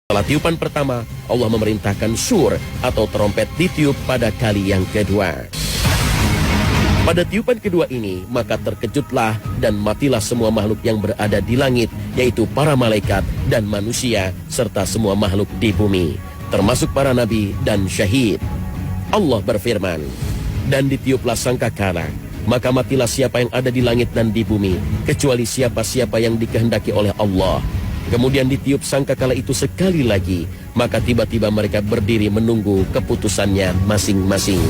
Setelah tiupan pertama, Allah memerintahkan sur atau trompet ditiup pada kali yang kedua. Pada tiupan kedua ini, maka terkejutlah dan matilah semua makhluk yang berada di langit, yaitu para malaikat dan manusia, serta semua makhluk di bumi, termasuk para nabi dan syahid. Allah berfirman, dan ditiuplah sangkakala, maka matilah siapa yang ada di langit dan di bumi, kecuali siapa-siapa yang dikehendaki oleh Allah. Kemudian ditiup sangkakala itu sekali lagi, maka tiba-tiba mereka berdiri menunggu keputusannya masing-masing.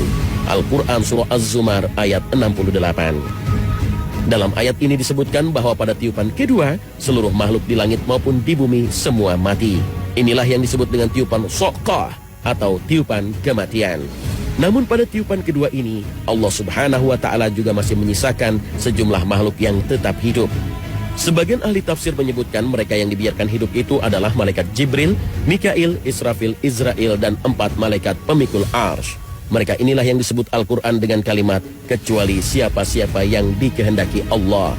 Al-Quran Surah Az-Zumar ayat 68. Dalam ayat ini disebutkan bahwa pada tiupan kedua, seluruh makhluk di langit maupun di bumi semua mati. Inilah yang disebut dengan tiupan soqqah atau tiupan kematian. Namun pada tiupan kedua ini, Allah Subhanahu wa Ta'ala juga masih menyisakan sejumlah makhluk yang tetap hidup. Sebagian ahli tafsir menyebutkan mereka yang dibiarkan hidup itu adalah malaikat Jibril, Mikail, Israfil, Izrail, dan 4 malaikat pemikul Arsy. Mereka inilah yang disebut Al-Quran dengan kalimat, kecuali siapa-siapa yang dikehendaki Allah.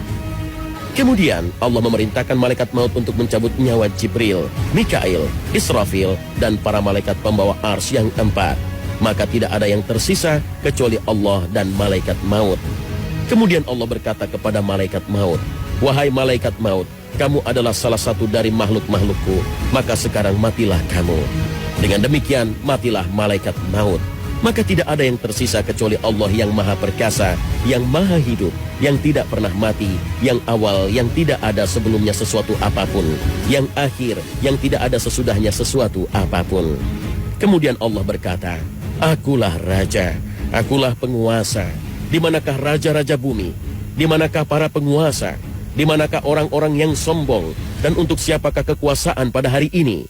Kemudian Allah memerintahkan malaikat maut untuk mencabut nyawa Jibril, Mikail, Israfil, dan para malaikat pembawa Arsy yang 4. Maka tidak ada yang tersisa kecuali Allah dan malaikat maut. Kemudian Allah berkata kepada malaikat maut, wahai malaikat maut, kamu adalah salah satu dari makhluk-makhlukku, maka sekarang matilah kamu. Dengan demikian matilah malaikat maut. Maka tidak ada yang tersisa kecuali Allah yang maha perkasa, yang maha hidup, yang tidak pernah mati, yang awal, yang tidak ada sebelumnya sesuatu apapun, yang akhir, yang tidak ada sesudahnya sesuatu apapun. Kemudian Allah berkata, akulah raja, akulah penguasa. Di manakah raja-raja bumi? Di manakah para penguasa? Di manakah orang-orang yang sombong? Dan untuk siapakah kekuasaan pada hari ini?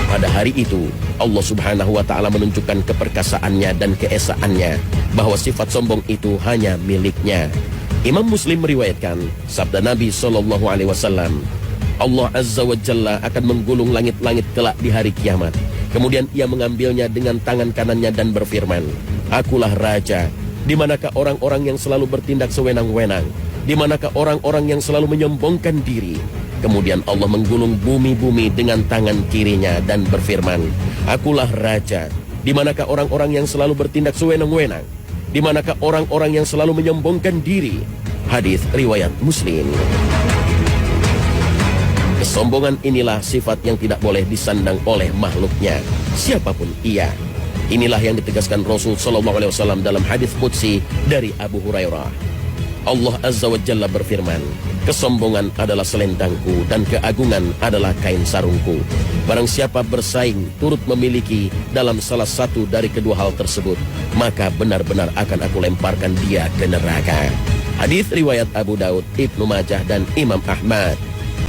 Pada hari itu, Allah Subhanahu wa Ta'ala menunjukkan keperkasaannya dan keesaannya, bahwa sifat sombong itu hanya miliknya. Imam Muslim meriwayatkan sabda Nabi SAW, Allah Azza wa Jalla akan menggulung langit-langit kelak di hari kiamat. Kemudian ia mengambilnya dengan tangan kanannya dan berfirman, akulah raja. Di manakah orang-orang yang selalu bertindak sewenang-wenang? Di manakah orang-orang yang selalu menyombongkan diri? Kemudian Allah menggulung bumi-bumi dengan tangan kirinya dan berfirman, akulah raja. Di manakah orang-orang yang selalu bertindak sewenang-wenang? Di manakah orang-orang yang selalu menyombongkan diri? Hadis riwayat Muslim. Kesombongan inilah sifat yang tidak boleh disandang oleh makhluknya, siapapun ia. Inilah yang ditegaskan Rasul SAW dalam hadis qudsi dari Abu Hurairah. Allah Azza wa Jalla berfirman, kesombongan adalah selendangku dan keagungan adalah kain sarungku. Barang siapa bersaing turut memiliki dalam salah satu dari kedua hal tersebut, maka benar-benar akan aku lemparkan dia ke neraka. Hadis riwayat Abu Daud, Ibnu Majah, dan Imam Ahmad.